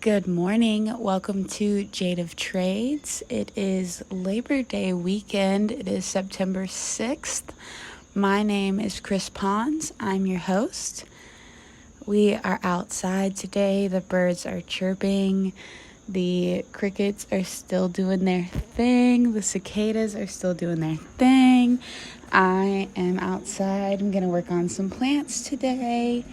Good morning. Welcome to Jade of Trades. It is Labor Day weekend. It is September 6th. My name is Chris Pons. I'm your host. We are outside today. The birds are chirping. The crickets are still doing their thing. The cicadas are still doing their thing. I am outside. I'm going to work on some plants today.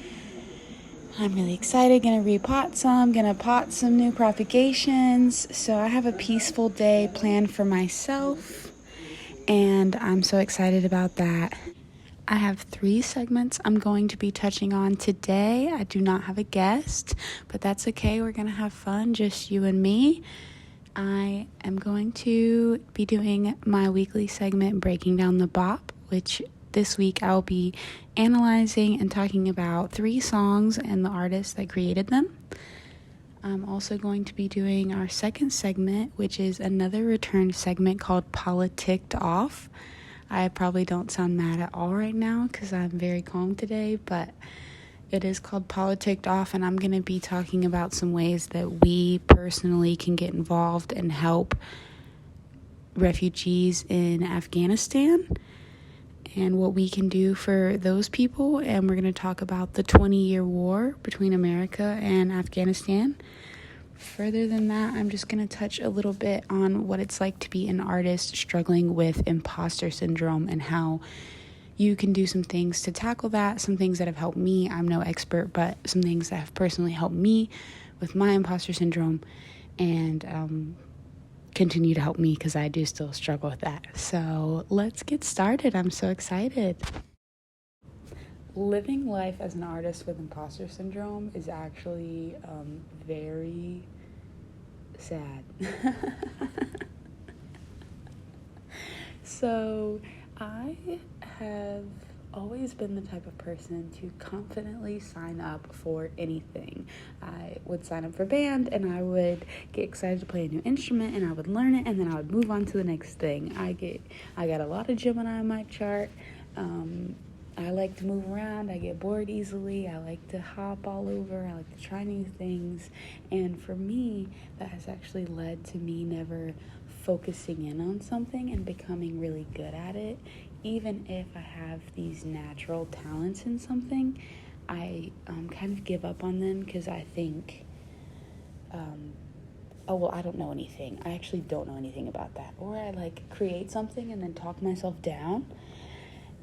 I'm really excited, gonna repot some, gonna pot some new propagations. So I have a peaceful day planned for myself, and I'm so excited about that. I have 3 segments I'm going to be touching on today. I do not have a guest, but that's okay. We're gonna have fun, just you and me. I am going to be doing my weekly segment, Breaking Down the Bop, which this week I'll be analyzing and talking about 3 songs and the artists that created them. I'm also going to be doing our second segment, which is another return segment called Politicked Off. I probably don't sound mad at all right now because I'm very calm today, but it is called Politicked Off, and I'm going to be talking about some ways that we personally can get involved and help refugees in Afghanistan and what we can do for those people. And we're going to talk about the 20-year war between America and Afghanistan. Further than that, I'm just going to touch a little bit on what it's like to be an artist struggling with imposter syndrome and how you can do some things to tackle that, some things that have helped me. I'm no expert, but some things that have personally helped me with my imposter syndrome and continue to help me because I do still struggle with that. So let's get started. I'm so excited. Living life as an artist with imposter syndrome is actually very sad. So I have always been the type of person to confidently sign up for anything. I would sign up for band and I would get excited to play a new instrument and I would learn it and then I would move on to the next thing. I got a lot of Gemini on my chart. I like to move around. I get bored easily. I like to hop all over. I like to try new things. And for me, that has actually led to me never focusing in on something and becoming really good at it. Even if I have these natural talents in something, I kind of give up on them because I think, I don't know anything. I actually don't know anything about that. Or I create something and then talk myself down.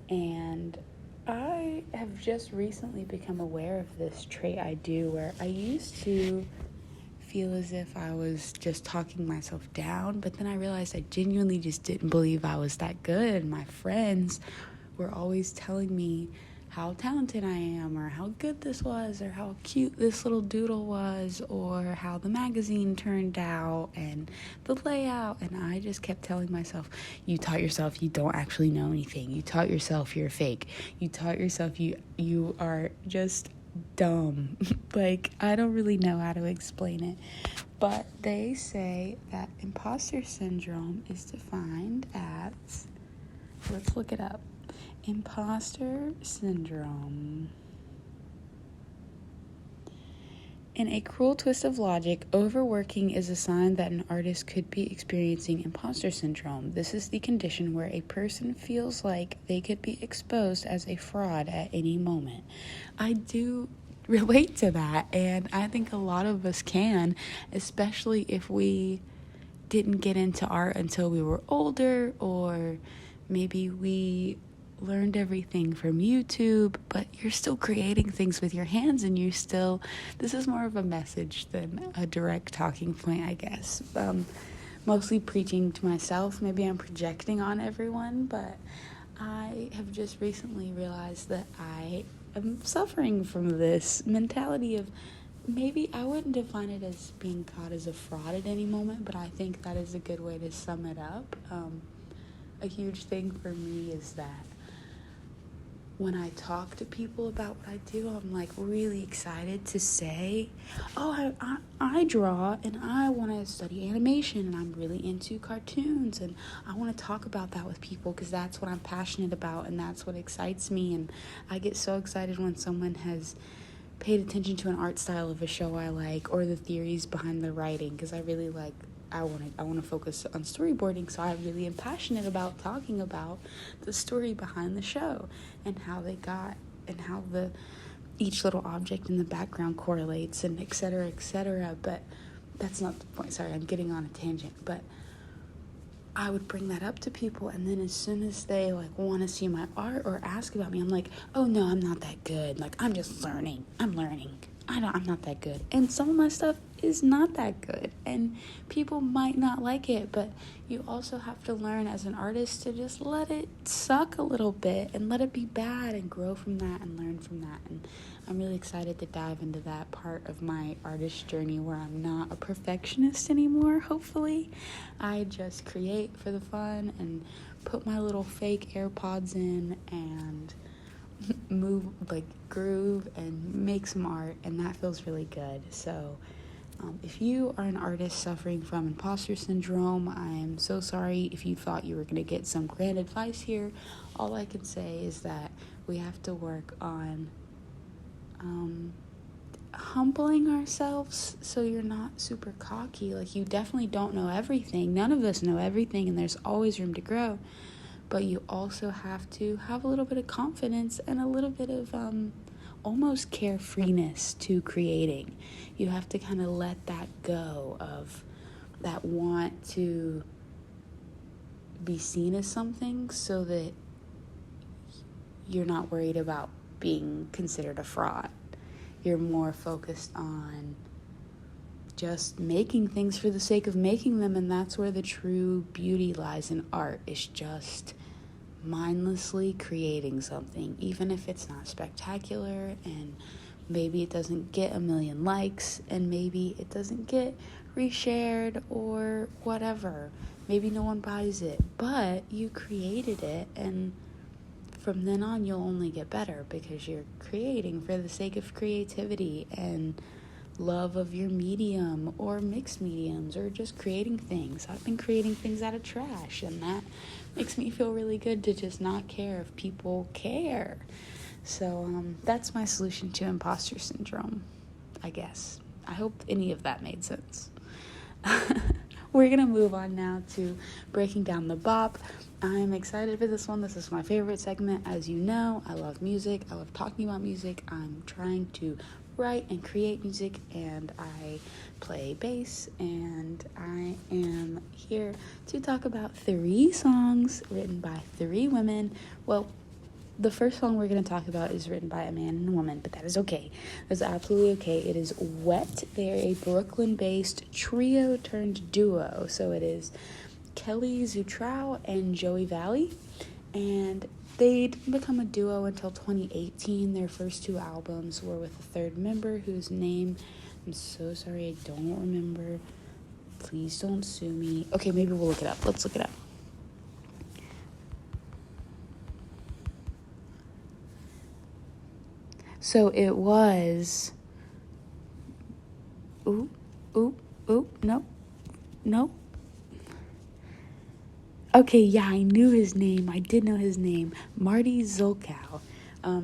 And I have just recently become aware of this trait I do where I used to feel as if I was just talking myself down, but then I realized I genuinely just didn't believe I was that good. And my friends were always telling me how talented I am, or how good this was, or how cute this little doodle was, or how the magazine turned out, and the layout. And I just kept telling myself, you taught yourself you don't actually know anything. You taught yourself you're fake. You taught yourself you are just dumb. I don't really know how to explain it, but they say that imposter syndrome is defined as, let's look it up. Imposter syndrome. In a cruel twist of logic, overworking is a sign that an artist could be experiencing imposter syndrome. This is the condition where a person feels like they could be exposed as a fraud at any moment. I do relate to that, and I think a lot of us can, especially if we didn't get into art until we were older, or maybe we learned everything from YouTube, but you're still creating things with your hands, and this is more of a message than a direct talking point, I guess. Mostly preaching to myself. Maybe I'm projecting on everyone, but I have just recently realized that I am suffering from this mentality of, maybe I wouldn't define it as being caught as a fraud at any moment, but I think that is a good way to sum it up. A huge thing for me is that when I talk to people about what I do, I'm really excited to say, I draw and I want to study animation and I'm really into cartoons and I want to talk about that with people because that's what I'm passionate about and that's what excites me. And I get so excited when someone has paid attention to an art style of a show I like, or the theories behind the writing, because I really like, I want to focus on storyboarding, so I really am passionate about talking about the story behind the show and how they got, and how each little object in the background correlates, and et cetera, but that's not the point. Sorry, I'm getting on a tangent, but I would bring that up to people, and then as soon as they like want to see my art or ask about me, I'm like, oh no, I'm not that good. Like, I'm just learning. I'm not that good. And some of my stuff is not that good, and people might not like it, but you also have to learn as an artist to just let it suck a little bit and let it be bad and grow from that and learn from that. And I'm really excited to dive into that part of my artist journey where I'm not a perfectionist anymore, hopefully. I just create for the fun and put my little fake AirPods in and move, like groove and make some art, and that feels really good. So if you are an artist suffering from imposter syndrome, I am so sorry if you thought you were going to get some grand advice here. All I can say is that we have to work on humbling ourselves so you're not super cocky. Like, you definitely don't know everything. None of us know everything, and there's always room to grow. But you also have to have a little bit of confidence and a little bit of almost carefreeness to creating. You have to kind of let that go of that want to be seen as something, so that you're not worried about being considered a fraud. You're more focused on just making things for the sake of making them, and that's where the true beauty lies in art, is just mindlessly creating something, even if it's not spectacular, and maybe it doesn't get 1 million likes, and maybe it doesn't get reshared or whatever. Maybe no one buys it, but you created it, and from then on you'll only get better because you're creating for the sake of creativity and love of your medium or mixed mediums, or just creating things. I've been creating things out of trash, and that makes me feel really good to just not care if people care. So that's my solution to imposter syndrome, I guess. I hope any of that made sense. We're going to move on now to breaking down the bop. I'm excited for this one. This is my favorite segment. As you know, I love music. I love talking about music. I'm trying to write and create music, and I play bass, and I am here to talk about 3 songs written by 3 women. Well, the first song we're going to talk about is written by a man and a woman, but that is okay. That's absolutely okay. It is Wet. They're a Brooklyn-based trio turned duo. So it is Kelly Zutrow and Joey Valley. And they didn't become a duo until 2018. Their first 2 albums were with a 3rd member whose name, I'm so sorry, I don't remember. Please don't sue me. Okay, maybe we'll look it up. Let's look it up. So it was, no. Okay, yeah, I knew his name. I did know his name, Marty Zolkow.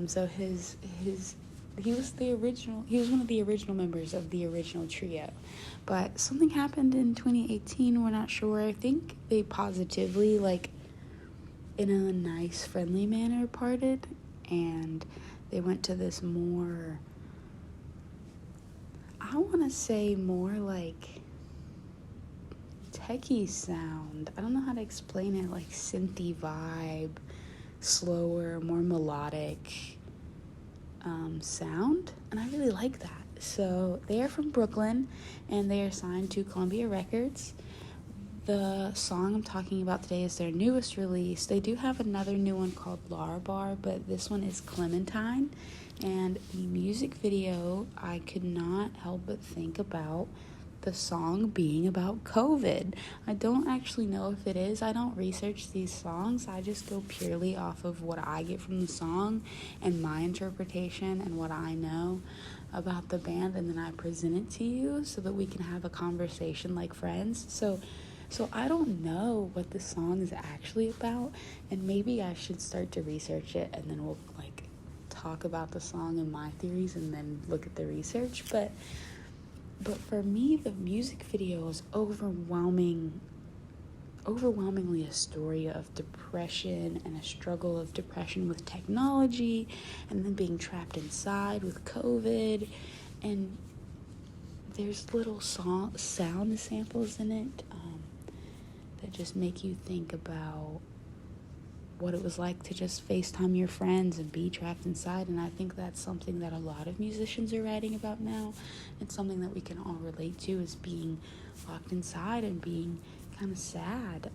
So he was one of the original members of the original trio. But something happened in 2018, we're not sure. I think they positively, like, in a nice, friendly manner parted, and they went to this more, I want to say more like techie sound. I don't know how to explain it, like synthy vibe, slower, more melodic sound, and I really like that. So they are from Brooklyn, and they are signed to Columbia Records. The song I'm talking about today is their newest release. They do have another new one called Larbar, but this one is Clementine. And the music video, I could not help but think about the song being about COVID. I don't actually know if it is. I don't research these songs. I just go purely off of what I get from the song and my interpretation and what I know about the band, and then I present it to you so that we can have a conversation like friends. So I don't know what the song is actually about, and maybe I should start to research it, and then we'll talk about the song and my theories and then look at the research, but for me, the music video is overwhelmingly a story of depression and a struggle of depression with technology, and then being trapped inside with COVID. And there's little sound samples in it that just make you think about what it was like to just FaceTime your friends and be trapped inside. And I think that's something that a lot of musicians are writing about now. It's something that we can all relate to, is being locked inside and being kind of sad,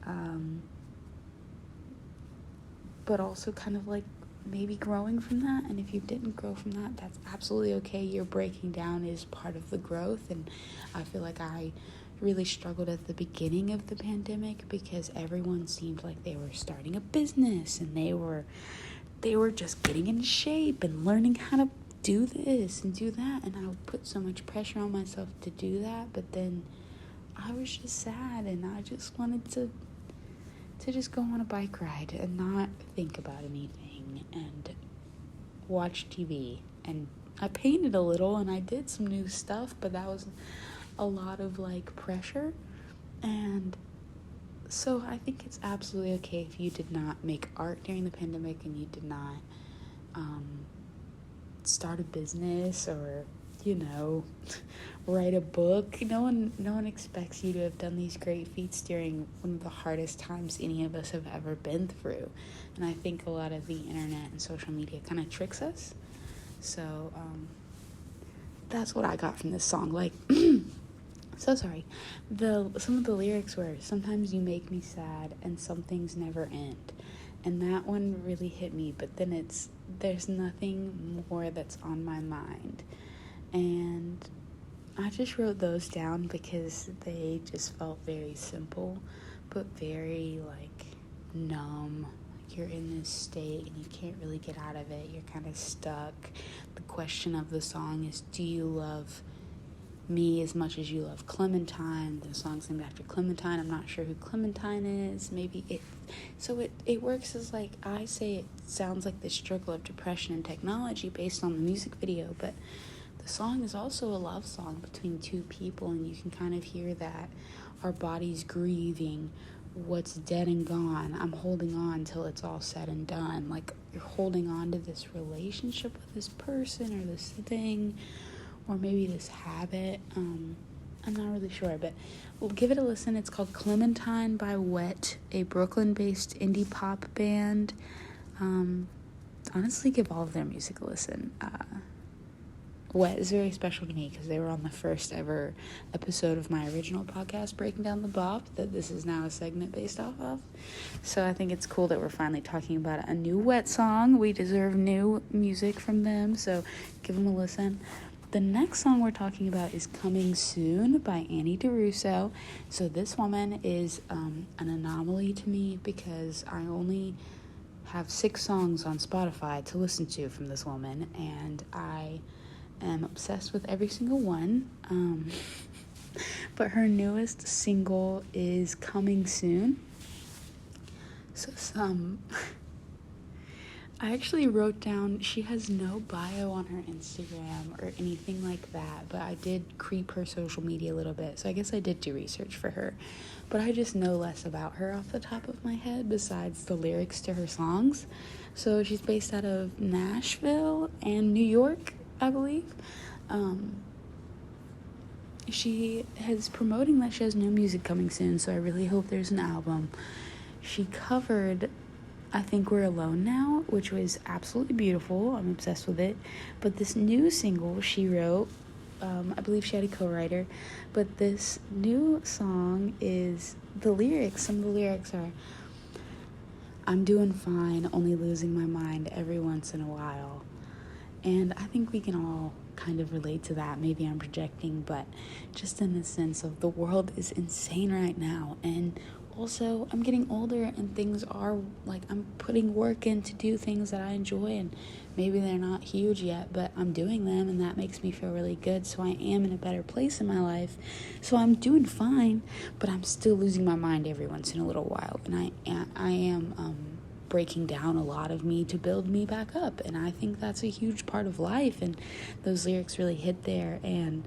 but also kind of like maybe growing from that. And if you didn't grow from that, that's absolutely okay. Your breaking down is part of the growth. And I feel like I really struggled at the beginning of the pandemic because everyone seemed like they were starting a business and they were just getting in shape and learning how to do this and do that, and I would put so much pressure on myself to do that. But then I was just sad, and I just wanted to just go on a bike ride and not think about anything and watch TV. And I painted a little and I did some new stuff, but that was a lot of like pressure. And so I think it's absolutely okay if you did not make art during the pandemic and you did not start a business or write a book. No one expects you to have done these great feats during one of the hardest times any of us have ever been through. And I think a lot of the internet and social media kind of tricks us. So that's what I got from this song. Like, so sorry. Some of the lyrics were, sometimes you make me sad and some things never end. And that one really hit me, but then there's nothing more that's on my mind. And I just wrote those down because they just felt very simple, but very like numb. You're in this state and you can't really get out of it. You're kind of stuck. The question of the song is, do you love me as much as you love Clementine? The song's named after Clementine. I'm not sure who Clementine is. Maybe it works as, like I say, it sounds like the struggle of depression and technology based on the music video, but the song is also a love song between two people, and you can kind of hear that our body's grieving what's dead and gone. I'm holding on till it's all said and done. Like, you're holding on to this relationship with this person or this thing, or maybe this habit. I'm not really sure, but we'll give it a listen. It's called Clementine by Wet, a Brooklyn-based indie pop band. Honestly, give all of their music a listen. Wet is very special to me because they were on the first ever episode of my original podcast, Breaking Down the Bop, that this is now a segment based off of. So I think it's cool that we're finally talking about a new Wet song. We deserve new music from them, so give them a listen. The next song we're talking about is Coming Soon by Annie DeRusso. So this woman is an anomaly to me because I only have 6 songs on Spotify to listen to from this woman, and I am obsessed with every single one. But her newest single is Coming Soon. So I actually wrote down, she has no bio on her Instagram or anything like that, but I did creep her social media a little bit, so I guess I did do research for her. But I just know less about her off the top of my head besides the lyrics to her songs. So she's based out of Nashville and New York, I believe. She is promoting that she has new music coming soon, so I really hope there's an album. She covered I Think We're Alone Now, which was absolutely beautiful. I'm obsessed with it. But this new single she wrote, I believe she had a co-writer, but this new song is, some of the lyrics are, I'm doing fine, only losing my mind every once in a while. And I think we can all kind of relate to that. Maybe I'm projecting, but just in the sense of the world is insane right now. And also, I'm getting older and things are, like, I'm putting work in to do things that I enjoy, and maybe they're not huge yet, but I'm doing them, and that makes me feel really good. So I am in a better place in my life. So I'm doing fine, but I'm still losing my mind every once in a little while. And I am breaking down a lot of me to build me back up. And I think that's a huge part of life. And those lyrics really hit there. And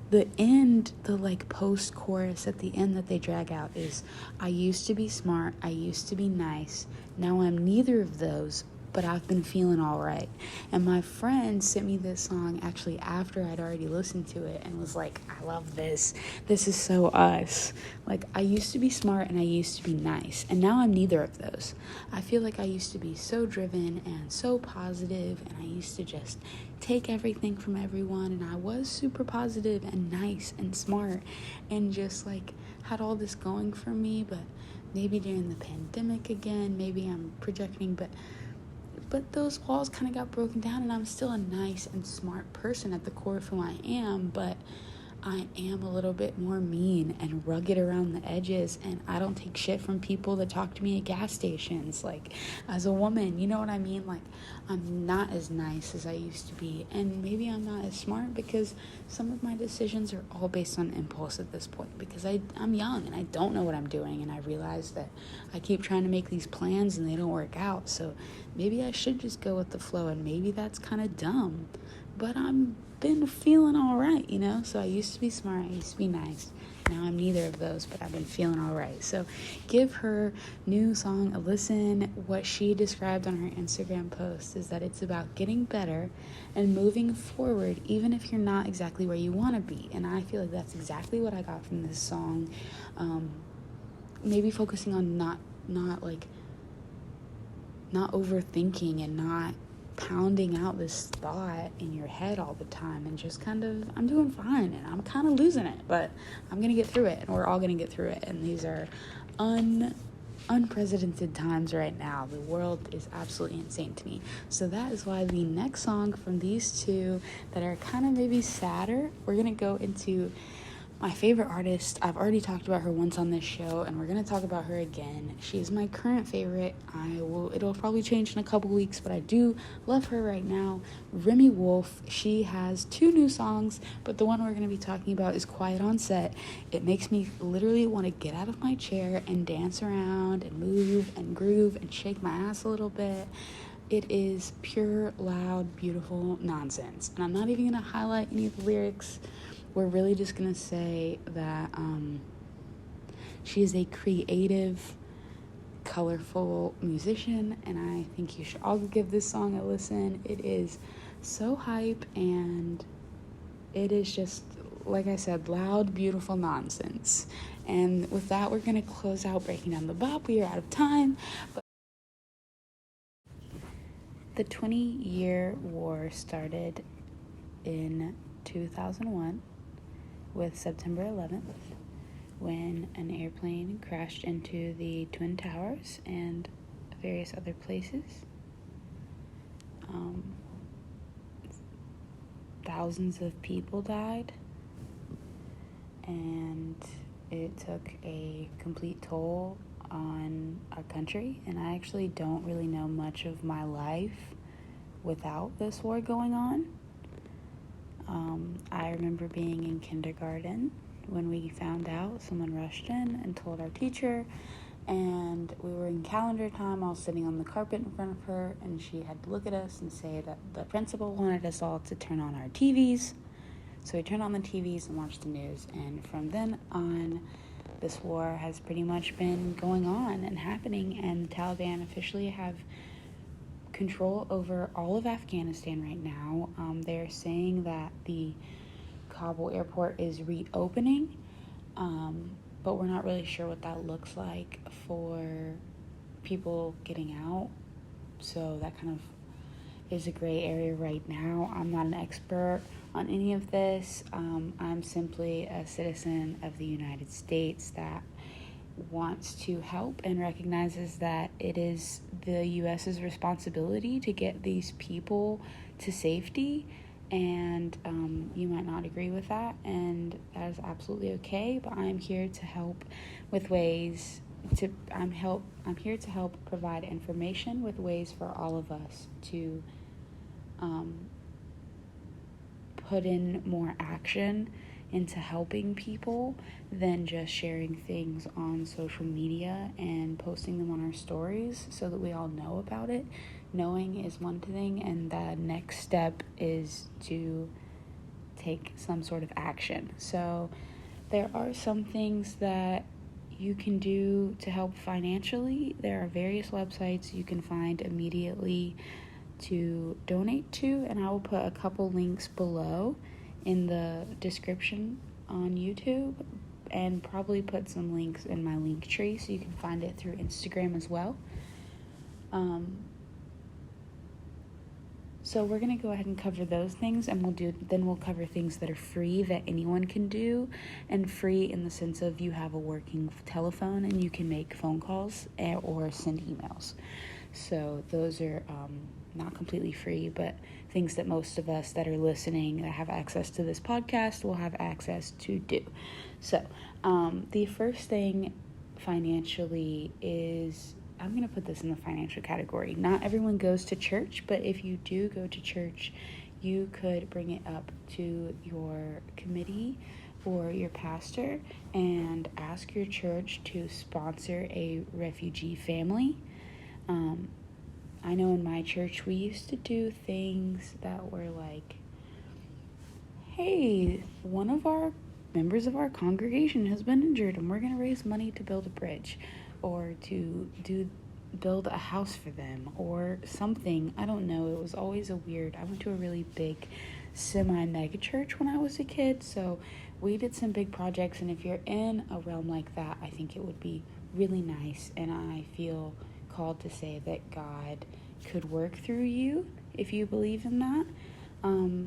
the end, the like post chorus at the end that they drag out is, I used to be smart, I used to be nice, now I'm neither of those, but I've been feeling all right. And my friend sent me this song actually after I'd already listened to it and was like, I love this. This is so us. Like, I used to be smart and I used to be nice, and now I'm neither of those. I feel like I used to be so driven and so positive, and I used to just take everything from everyone, and I was super positive and nice and smart and just like had all this going for me. But maybe during the pandemic again, maybe I'm projecting, but those walls kind of got broken down, and I'm still a nice and smart person at the core of who I am, but I am a little bit more mean and rugged around the edges, and I don't take shit from people that talk to me at gas stations. Like, as a woman, you know what I mean? Like, I'm not as nice as I used to be, and maybe I'm not as smart because some of my decisions are all based on impulse at this point, because I'm young and I don't know what I'm doing, and I realize that I keep trying to make these plans and they don't work out. So maybe I should just go with the flow, and maybe that's kind of dumb, but I'm been feeling all right, you know? So I used to be smart, I used to be nice. Now I'm neither of those, but I've been feeling all right. So give her new song a listen. What she described on her Instagram post is that it's about getting better and moving forward, even if you're not exactly where you want to be. And I feel like that's exactly what I got from this song. Maybe focusing on not overthinking and not pounding out this thought in your head all the time, and just kind of, I'm doing fine and I'm kind of losing it, but I'm gonna get through it, and we're all gonna get through it. And these are unprecedented times right now. The world is absolutely insane to me. So that is why the next song from these two that are kind of maybe sadder, we're gonna go into my favorite artist. I've already talked about her once on this show, and we're going to talk about her again. She's my current favorite. It'll probably change in a couple weeks, but I do love her right now. Remy Wolf. She has 2 new songs, but the one we're going to be talking about is Quiet on Set. It makes me literally want to get out of my chair and dance around and move and groove and shake my ass a little bit. It is pure, loud, beautiful nonsense. And I'm not even going to highlight any of the lyrics. We're really just going to say that she is a creative, colorful musician, and I think you should all give this song a listen. It is so hype, and it is just, like I said, loud, beautiful nonsense. And with that, we're going to close out breaking down the bop. We are out of time. But the 20-year war started in 2001. With September 11th, when an airplane crashed into the Twin Towers and various other places. Thousands of people died, and it took a complete toll on our country. And I actually don't really know much of my life without this war going on. I remember being in kindergarten when we found out. Someone rushed in and told our teacher, and we were in calendar time. I was sitting on the carpet in front of her, and she had to look at us and say that the principal wanted us all to turn on our TVs. So we turned on the TVs and watched the news, and from then on, this war has pretty much been going on and happening, and the Taliban officially have control over all of Afghanistan right now. They're saying that the Kabul airport is reopening, but we're not really sure what that looks like for people getting out. So that kind of is a gray area right now. I'm not an expert on any of this. I'm simply a citizen of the United States that wants to help and recognizes that it is the U.S.'s responsibility to get these people to safety. And you might not agree with that, and that is absolutely okay. But I'm here to help with ways to. I'm here to help provide information with ways for all of us to put in more action into helping people than just sharing things on social media and posting them on our stories so that we all know about it. Knowing is one thing, and the next step is to take some sort of action. So there are some things that you can do to help financially. There are various websites you can find immediately to donate to, and I will put a couple links below in the description on YouTube, and probably put some links in my link tree so you can find it through Instagram as well. So we're going to go ahead and cover those things, and we'll cover things that are free that anyone can do, and free in the sense of you have a working telephone and you can make phone calls or send emails. So those are not completely free, but things that most of us that are listening that have access to this podcast will have access to do. So the first thing financially is, I'm going to put this in the financial category. Not everyone goes to church, but if you do go to church, you could bring it up to your committee or your pastor and ask your church to sponsor a refugee family. I know in my church we used to do things that were like, hey, one of our members of our congregation has been injured and we're going to raise money to build a bridge, or to build a house for them, or something. I don't know. It was always I went to a really big semi-mega church when I was a kid, so we did some big projects, and if you're in a realm like that, I think it would be really nice, and I feel called to say that God could work through you if you believe in that.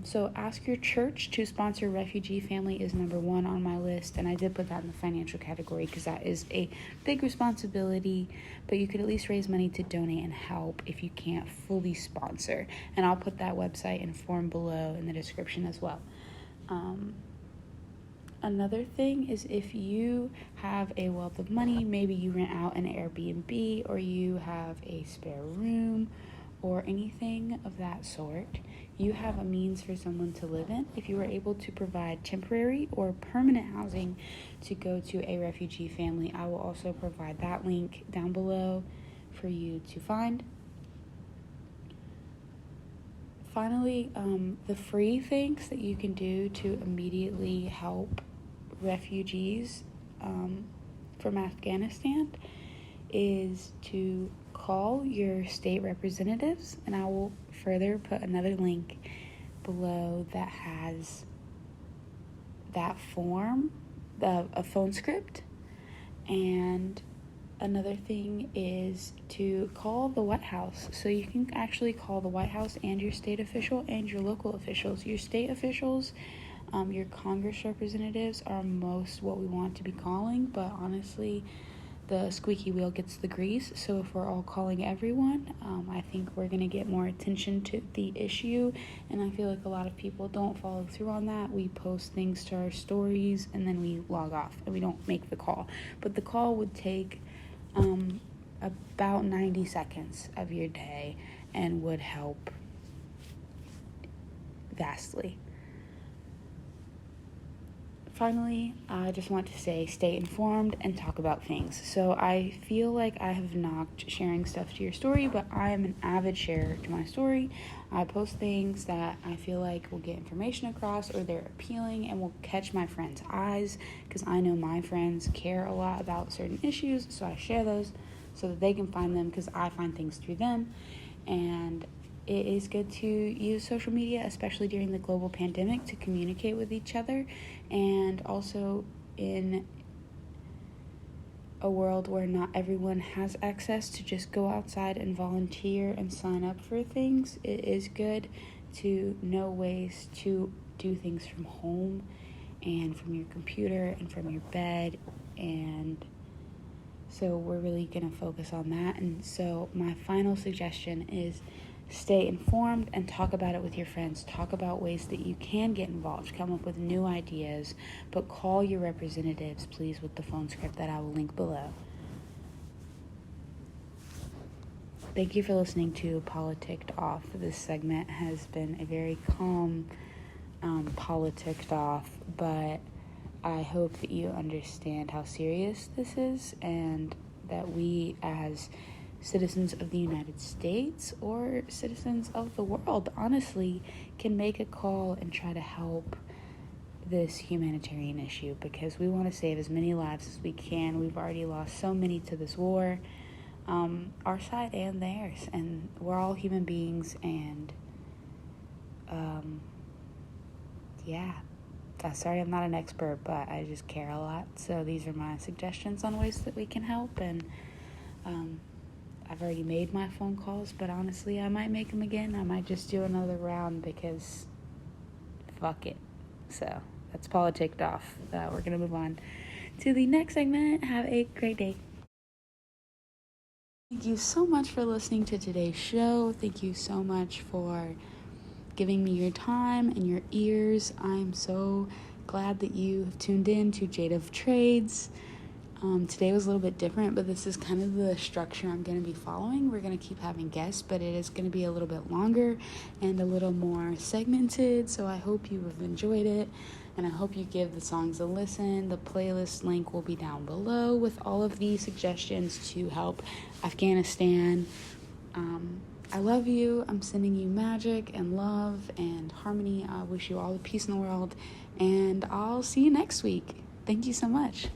So ask your church to sponsor refugee family is number one on my list, and I did put that in the financial category because that is a big responsibility, but you could at least raise money to donate and help if you can't fully sponsor, and I'll put that website and form below in the description as well. Another thing is, if you have a wealth of money, maybe you rent out an Airbnb, or you have a spare room or anything of that sort, you have a means for someone to live in. If you are able to provide temporary or permanent housing to go to a refugee family, I will also provide that link down below for you to find. Finally, the free things that you can do to immediately help refugees from Afghanistan is to call your state representatives, and I will further put another link below that has that form, a phone script. And another thing is to call the White House. So you can actually call the White House and your state official and your local officials. Your state officials, your Congress representatives are most what we want to be calling, but honestly, the squeaky wheel gets the grease. So if we're all calling everyone, I think we're going to get more attention to the issue, and I feel like a lot of people don't follow through on that. We post things to our stories and then we log off and we don't make the call, but the call would take about 90 seconds of your day and would help vastly. Finally, I just want to say, stay informed and talk about things. So I feel like I have knocked sharing stuff to your story, but I am an avid sharer to my story. I post things that I feel like will get information across, or they're appealing and will catch my friends' eyes, because I know my friends care a lot about certain issues, so I share those so that they can find them, because I find things through them. And it is good to use social media, especially during the global pandemic, to communicate with each other, and also in a world where not everyone has access to just go outside and volunteer and sign up for things. It is good to know ways to do things from home and from your computer and from your bed, and so we're really going to focus on that. And so my final suggestion is, stay informed and talk about it with your friends. Talk about ways that you can get involved. Come up with new ideas, but call your representatives, please, with the phone script that I will link below. Thank you for listening to Politicked Off. This segment has been a very calm Politicked Off, but I hope that you understand how serious this is, and that we as citizens of the United States or citizens of the world, honestly, can make a call and try to help this humanitarian issue, because we want to save as many lives as we can. We've already lost so many to this war, our side and theirs, and we're all human beings, and yeah. Sorry, I'm not an expert, but I just care a lot. So these are my suggestions on ways that we can help. And I've already made my phone calls, but honestly, I might make them again. I might just do another round because fuck it. So that's politicked off. We're going to move on to the next segment. Have a great day. Thank you so much for listening to today's show. Thank you so much for giving me your time and your ears. I'm so glad that you have tuned in to Jade of Trades. Today was a little bit different, but this is kind of the structure I'm going to be following. We're going to keep having guests, but it is going to be a little bit longer and a little more segmented, so I hope you have enjoyed it, and I hope you give the songs a listen. The playlist link will be down below with all of the suggestions to help Afghanistan. I love you. I'm sending you magic and love and harmony. I wish you all the peace in the world, and I'll see you next week. Thank you so much.